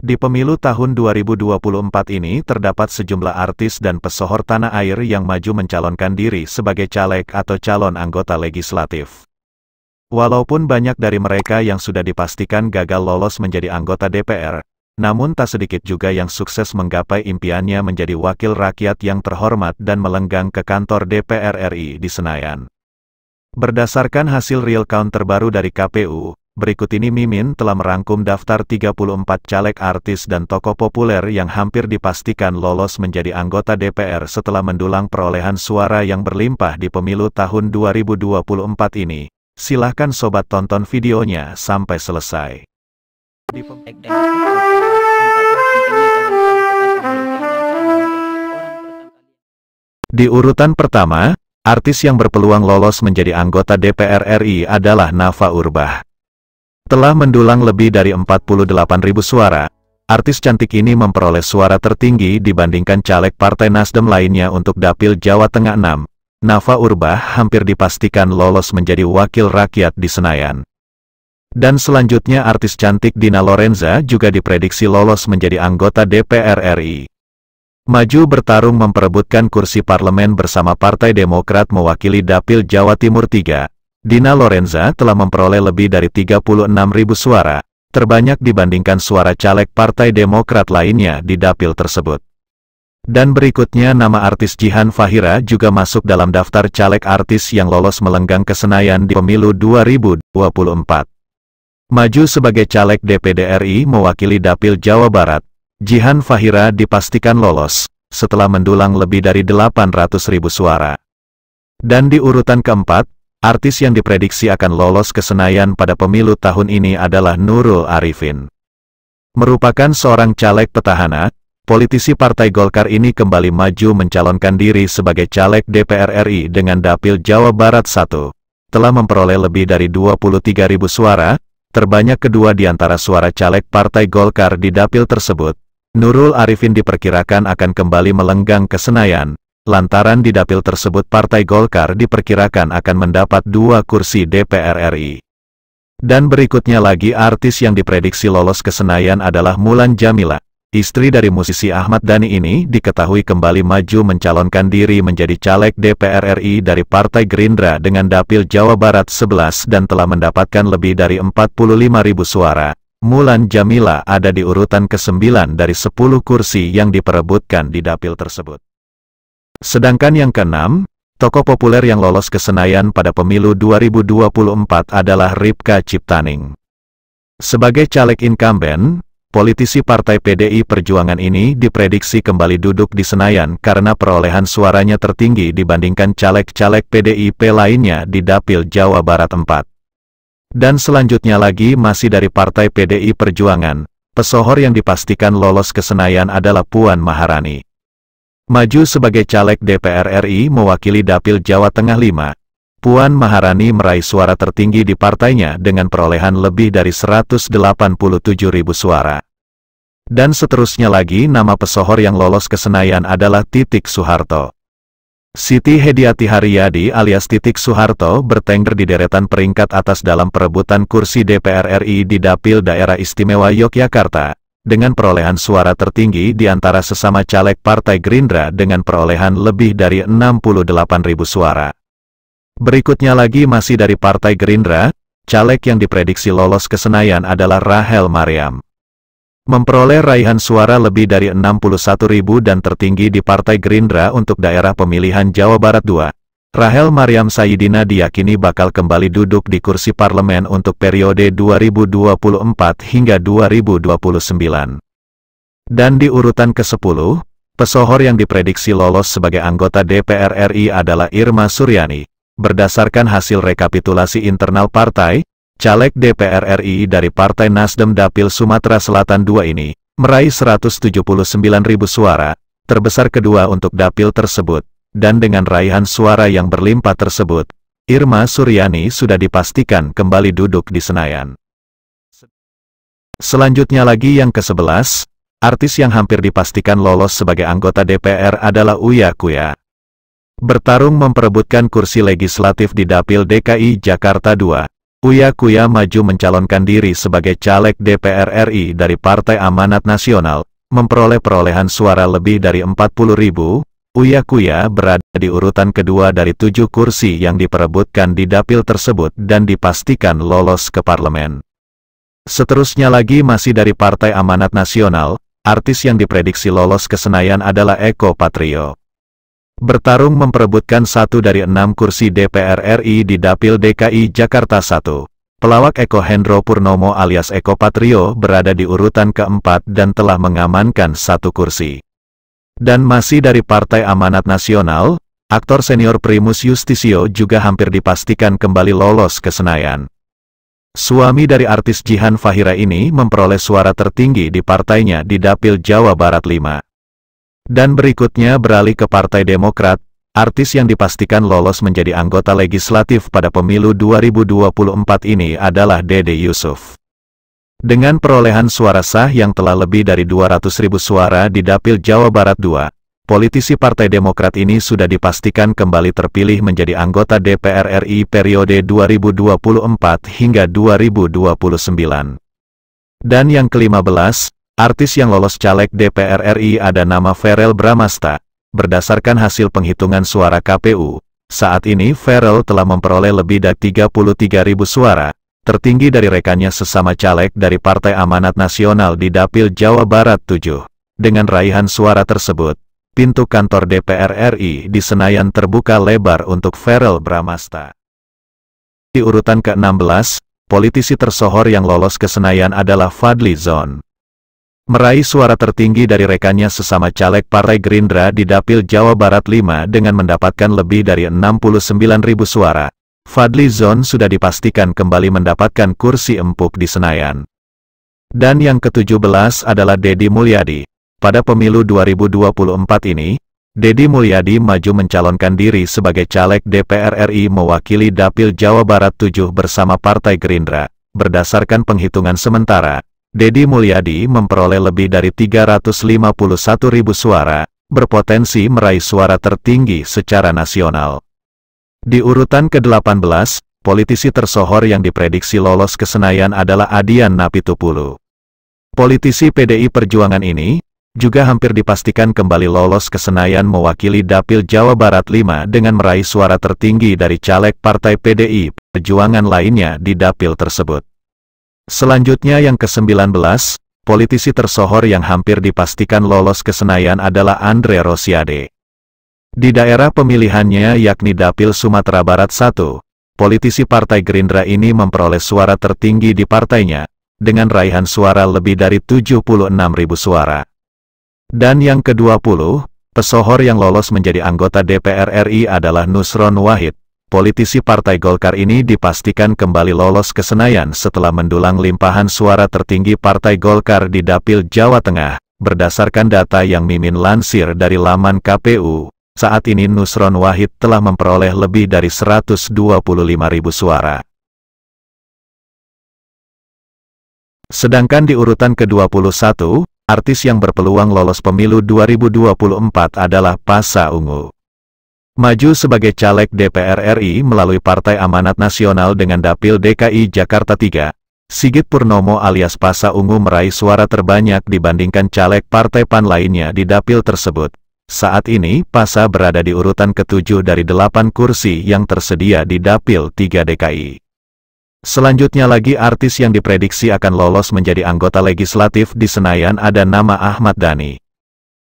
Di pemilu tahun 2024 ini terdapat sejumlah artis dan pesohor tanah air yang maju mencalonkan diri sebagai caleg atau calon anggota legislatif. Walaupun banyak dari mereka yang sudah dipastikan gagal lolos menjadi anggota DPR, namun tak sedikit juga yang sukses menggapai impiannya menjadi wakil rakyat yang terhormat dan melenggang ke kantor DPR RI di Senayan. Berdasarkan hasil real count terbaru dari KPU, berikut ini Mimin telah merangkum daftar 34 caleg artis dan tokoh populer yang hampir dipastikan lolos menjadi anggota DPR setelah mendulang perolehan suara yang berlimpah di pemilu tahun 2024 ini. Silahkan sobat tonton videonya sampai selesai. Di urutan pertama, artis yang berpeluang lolos menjadi anggota DPR RI adalah Nafa Urbach. Telah mendulang lebih dari 48.000 suara, artis cantik ini memperoleh suara tertinggi dibandingkan caleg Partai Nasdem lainnya untuk Dapil Jawa Tengah 6. Nafa Urbach hampir dipastikan lolos menjadi wakil rakyat di Senayan. Dan selanjutnya artis cantik Dina Lorenza juga diprediksi lolos menjadi anggota DPR RI. Maju bertarung memperebutkan kursi parlemen bersama Partai Demokrat mewakili Dapil Jawa Timur 3. Dina Lorenza telah memperoleh lebih dari 36.000 suara, terbanyak dibandingkan suara caleg Partai Demokrat lainnya di dapil tersebut. Dan berikutnya nama artis Jihan Fahira juga masuk dalam daftar caleg artis yang lolos melenggang ke Senayan di pemilu 2024. Maju sebagai caleg DPD RI mewakili Dapil Jawa Barat, Jihan Fahira dipastikan lolos, setelah mendulang lebih dari 800.000 suara. Dan di urutan keempat, artis yang diprediksi akan lolos ke Senayan pada pemilu tahun ini adalah Nurul Arifin. Merupakan seorang caleg petahana, politisi Partai Golkar ini kembali maju mencalonkan diri sebagai caleg DPR RI dengan Dapil Jawa Barat 1. Telah memperoleh lebih dari 23.000 suara, terbanyak kedua di antara suara caleg Partai Golkar di dapil tersebut. Nurul Arifin diperkirakan akan kembali melenggang ke Senayan, lantaran di dapil tersebut Partai Golkar diperkirakan akan mendapat 2 kursi DPR RI. Dan berikutnya lagi artis yang diprediksi lolos ke Senayan adalah Mulan Jamila. Istri dari musisi Ahmad Dhani ini diketahui kembali maju mencalonkan diri menjadi caleg DPR RI dari Partai Gerindra dengan Dapil Jawa Barat 11 dan telah mendapatkan lebih dari 45.000 suara. Mulan Jamila ada di urutan ke-9 dari 10 kursi yang diperebutkan di dapil tersebut. Sedangkan yang ke-6, tokoh populer yang lolos ke Senayan pada pemilu 2024 adalah Ripka Ciptaning. Sebagai caleg incumbent, politisi Partai PDI Perjuangan ini diprediksi kembali duduk di Senayan karena perolehan suaranya tertinggi dibandingkan caleg-caleg PDIP lainnya di Dapil Jawa Barat 4. Dan selanjutnya lagi masih dari Partai PDI Perjuangan, pesohor yang dipastikan lolos ke Senayan adalah Puan Maharani. Maju sebagai caleg DPR RI mewakili Dapil Jawa Tengah 5. Puan Maharani meraih suara tertinggi di partainya dengan perolehan lebih dari 187.000 suara. Dan seterusnya lagi nama pesohor yang lolos ke Senayan adalah Titik Soeharto. Siti Hediati Haryadi alias Titik Soeharto bertengger di deretan peringkat atas dalam perebutan kursi DPR RI di Dapil Daerah Istimewa Yogyakarta, dengan perolehan suara tertinggi di antara sesama caleg Partai Gerindra dengan perolehan lebih dari 68.000 suara. Berikutnya lagi masih dari Partai Gerindra, caleg yang diprediksi lolos ke Senayan adalah Rachel Maryam. Memperoleh raihan suara lebih dari 61.000 dan tertinggi di Partai Gerindra untuk daerah pemilihan Jawa Barat 2. Rachel Maryam Sayyidina diyakini bakal kembali duduk di kursi parlemen untuk periode 2024 hingga 2029. Dan di urutan ke-10, pesohor yang diprediksi lolos sebagai anggota DPR RI adalah Irma Suryani. Berdasarkan hasil rekapitulasi internal partai, caleg DPR RI dari Partai Nasdem Dapil Sumatera Selatan 2 ini, meraih 179.000 suara, terbesar kedua untuk dapil tersebut, dan dengan raihan suara yang berlimpah tersebut, Irma Suryani sudah dipastikan kembali duduk di Senayan. Selanjutnya lagi yang ke-11, artis yang hampir dipastikan lolos sebagai anggota DPR adalah Uya Kuya. Bertarung memperebutkan kursi legislatif di Dapil DKI Jakarta 2. Uya Kuya maju mencalonkan diri sebagai caleg DPR RI dari Partai Amanat Nasional, memperoleh perolehan suara lebih dari 40.000. Uya Kuya berada di urutan kedua dari 7 kursi yang diperebutkan di dapil tersebut dan dipastikan lolos ke parlemen. Seterusnya lagi masih dari Partai Amanat Nasional, artis yang diprediksi lolos ke Senayan adalah Eko Patrio. Bertarung memperebutkan 1 dari 6 kursi DPR RI di Dapil DKI Jakarta 1. Pelawak Eko Hendro Purnomo alias Eko Patrio berada di urutan keempat dan telah mengamankan 1 kursi. Dan masih dari Partai Amanat Nasional, aktor senior Primus Yustisio juga hampir dipastikan kembali lolos ke Senayan. Suami dari artis Jihan Fahira ini memperoleh suara tertinggi di partainya di Dapil Jawa Barat 5. Dan berikutnya beralih ke Partai Demokrat, artis yang dipastikan lolos menjadi anggota legislatif pada pemilu 2024 ini adalah Dede Yusuf. Dengan perolehan suara sah yang telah lebih dari 200.000 suara di Dapil Jawa Barat 2, politisi Partai Demokrat ini sudah dipastikan kembali terpilih menjadi anggota DPR RI periode 2024 hingga 2029. Dan yang ke-15, artis yang lolos caleg DPR RI ada nama Verrel Bramasta. Berdasarkan hasil penghitungan suara KPU, saat ini Verrel telah memperoleh lebih dari 33.000 suara, tertinggi dari rekannya sesama caleg dari Partai Amanat Nasional di Dapil Jawa Barat 7. Dengan raihan suara tersebut, pintu kantor DPR RI di Senayan terbuka lebar untuk Verrel Bramasta. Di urutan ke-16, politisi tersohor yang lolos ke Senayan adalah Fadly Zon. Meraih suara tertinggi dari rekannya sesama caleg Partai Gerindra di Dapil Jawa Barat 5 dengan mendapatkan lebih dari 69.000 suara. Fadly Zon sudah dipastikan kembali mendapatkan kursi empuk di Senayan. Dan yang ke-17 adalah Deddy Mulyadi. Pada pemilu 2024 ini, Deddy Mulyadi maju mencalonkan diri sebagai caleg DPR RI mewakili Dapil Jawa Barat 7 bersama Partai Gerindra. Berdasarkan penghitungan sementara, Deddy Mulyadi memperoleh lebih dari 351.000 suara, berpotensi meraih suara tertinggi secara nasional. Di urutan ke-18, politisi tersohor yang diprediksi lolos ke Senayan adalah Adian Napitupulu. Politisi PDI Perjuangan ini juga hampir dipastikan kembali lolos ke Senayan mewakili Dapil Jawa Barat 5 dengan meraih suara tertinggi dari caleg Partai PDI Perjuangan lainnya di dapil tersebut. Selanjutnya yang ke-19, politisi tersohor yang hampir dipastikan lolos ke Senayan adalah Andre Rosiade. Di daerah pemilihannya yakni Dapil Sumatera Barat 1, politisi Partai Gerindra ini memperoleh suara tertinggi di partainya, dengan raihan suara lebih dari 76.000 suara. Dan yang ke-20, pesohor yang lolos menjadi anggota DPR RI adalah Nusron Wahid. Politisi Partai Golkar ini dipastikan kembali lolos ke Senayan setelah mendulang limpahan suara tertinggi Partai Golkar di Dapil Jawa Tengah. Berdasarkan data yang Mimin lansir dari laman KPU, saat ini Nusron Wahid telah memperoleh lebih dari 125.000 suara. Sedangkan di urutan ke-21, artis yang berpeluang lolos pemilu 2024 adalah Pasha Ungu. Maju sebagai caleg DPR RI melalui Partai Amanat Nasional dengan Dapil DKI Jakarta 3, Sigit Purnomo alias Pasha Ungu meraih suara terbanyak dibandingkan caleg Partai PAN lainnya di dapil tersebut. Saat ini, Pasha berada di urutan ke-7 dari 8 kursi yang tersedia di Dapil 3 DKI. Selanjutnya lagi artis yang diprediksi akan lolos menjadi anggota legislatif di Senayan ada nama Ahmad Dhani.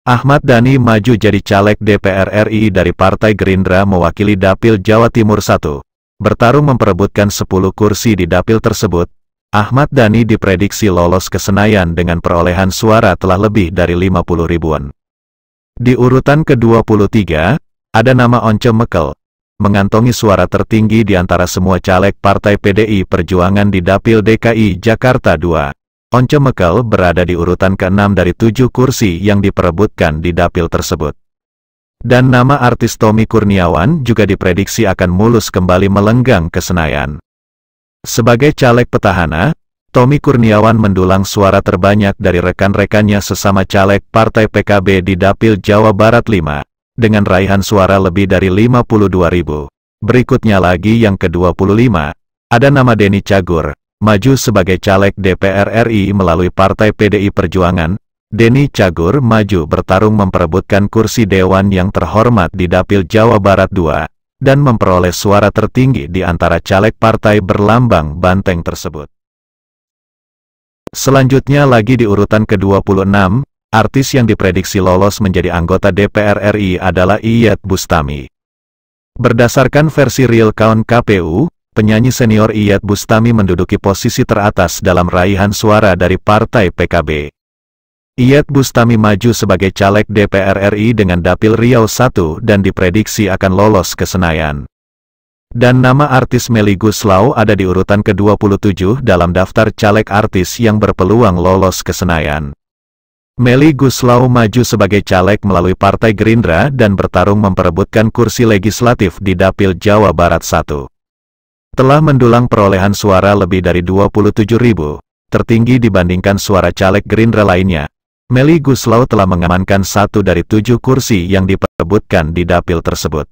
Ahmad Dhani maju jadi caleg DPR RI dari Partai Gerindra mewakili Dapil Jawa Timur 1. Bertarung memperebutkan 10 kursi di dapil tersebut, Ahmad Dhani diprediksi lolos ke Senayan dengan perolehan suara telah lebih dari 50 ribuan. Di urutan ke-23, ada nama Once Mekel, mengantongi suara tertinggi di antara semua caleg Partai PDI Perjuangan di Dapil DKI Jakarta 2. Once Mekel berada di urutan ke-6 dari 7 kursi yang diperebutkan di dapil tersebut. Dan nama artis Tommy Kurniawan juga diprediksi akan mulus kembali melenggang ke Senayan. Sebagai caleg petahana, Tommy Kurniawan mendulang suara terbanyak dari rekan-rekannya sesama caleg Partai PKB di Dapil Jawa Barat 5, dengan raihan suara lebih dari 52.000. Berikutnya lagi yang ke-25, Ada nama Denny Cagur, maju sebagai caleg DPR RI melalui Partai PDI Perjuangan. Denny Cagur maju bertarung memperebutkan kursi Dewan yang terhormat di Dapil Jawa Barat II, dan memperoleh suara tertinggi di antara caleg partai berlambang banteng tersebut. Selanjutnya lagi di urutan ke-26, artis yang diprediksi lolos menjadi anggota DPR RI adalah Iyeth Bustami. Berdasarkan versi real count KPU, penyanyi senior Iyeth Bustami menduduki posisi teratas dalam raihan suara dari Partai PKB. Iyeth Bustami maju sebagai caleg DPR RI dengan Dapil Riau I dan diprediksi akan lolos ke Senayan. Dan nama artis Melly Goeslaw ada di urutan ke-27 dalam daftar caleg artis yang berpeluang lolos ke Senayan. Melly Goeslaw maju sebagai caleg melalui Partai Gerindra dan bertarung memperebutkan kursi legislatif di Dapil Jawa Barat I. Telah mendulang perolehan suara lebih dari 27.000, tertinggi dibandingkan suara caleg Gerindra lainnya. Melly Goeslaw telah mengamankan 1 dari 7 kursi yang diperebutkan di dapil tersebut.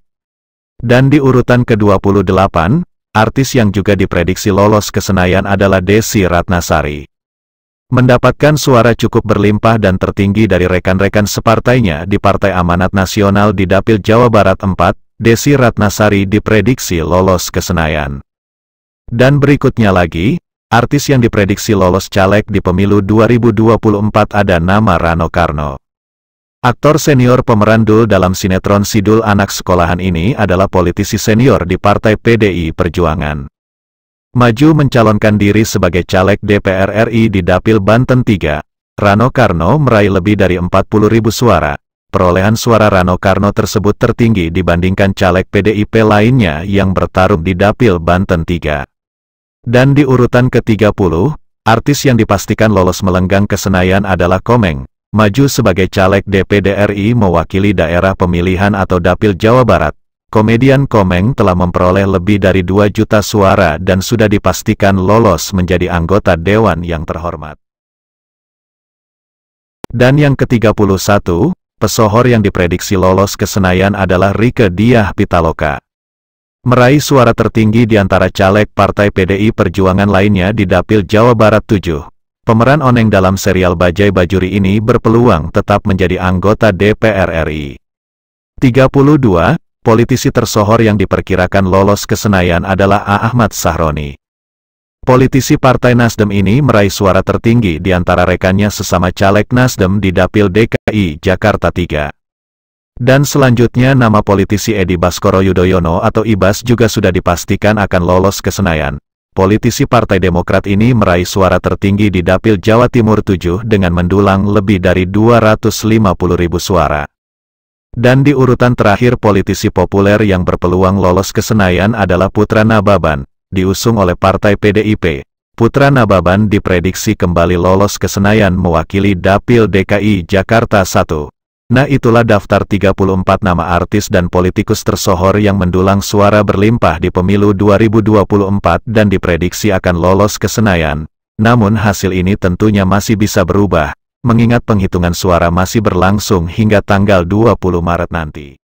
Dan di urutan ke-28, artis yang juga diprediksi lolos ke Senayan adalah Desy Ratnasari. Mendapatkan suara cukup berlimpah dan tertinggi dari rekan-rekan separtainya di Partai Amanat Nasional di Dapil Jawa Barat IV, Desy Ratnasari diprediksi lolos ke Senayan. Dan berikutnya lagi, artis yang diprediksi lolos caleg di pemilu 2024 ada nama Rano Karno. Aktor senior pemeran Dul dalam sinetron Sidul Anak Sekolahan ini adalah politisi senior di Partai PDI Perjuangan. Maju mencalonkan diri sebagai caleg DPR RI di Dapil Banten III, Rano Karno meraih lebih dari 40.000 suara. Perolehan suara Rano Karno tersebut tertinggi dibandingkan caleg PDIP lainnya yang bertarung di Dapil Banten III. Dan di urutan ke-30, artis yang dipastikan lolos melenggang ke Senayan adalah Komeng. Maju sebagai caleg DPD RI mewakili daerah pemilihan atau Dapil Jawa Barat. Komedian Komeng telah memperoleh lebih dari 2 juta suara dan sudah dipastikan lolos menjadi anggota Dewan yang terhormat. Dan yang ke-31, pesohor yang diprediksi lolos ke Senayan adalah Rieke Diah Pitaloka. Meraih suara tertinggi di antara caleg Partai PDI Perjuangan lainnya di Dapil Jawa Barat 7. Pemeran Oneng dalam serial Bajai Bajuri ini berpeluang tetap menjadi anggota DPR RI. 32. Politisi tersohor yang diperkirakan lolos ke Senayan adalah Ahmad Sahroni. Politisi Partai Nasdem ini meraih suara tertinggi di antara rekannya sesama caleg Nasdem di Dapil DKI Jakarta III. Dan selanjutnya nama politisi Edi Baskoro Yudhoyono atau Ibas juga sudah dipastikan akan lolos ke Senayan. Politisi Partai Demokrat ini meraih suara tertinggi di Dapil Jawa Timur 7 dengan mendulang lebih dari 250.000 suara. Dan di urutan terakhir politisi populer yang berpeluang lolos ke Senayan adalah Putra Nababan, diusung oleh Partai PDIP. Putra Nababan diprediksi kembali lolos ke Senayan mewakili Dapil DKI Jakarta I. Nah itulah daftar 34 nama artis dan politikus tersohor yang mendulang suara berlimpah di pemilu 2024 dan diprediksi akan lolos ke Senayan. Namun hasil ini tentunya masih bisa berubah, mengingat penghitungan suara masih berlangsung hingga tanggal 20 Maret nanti.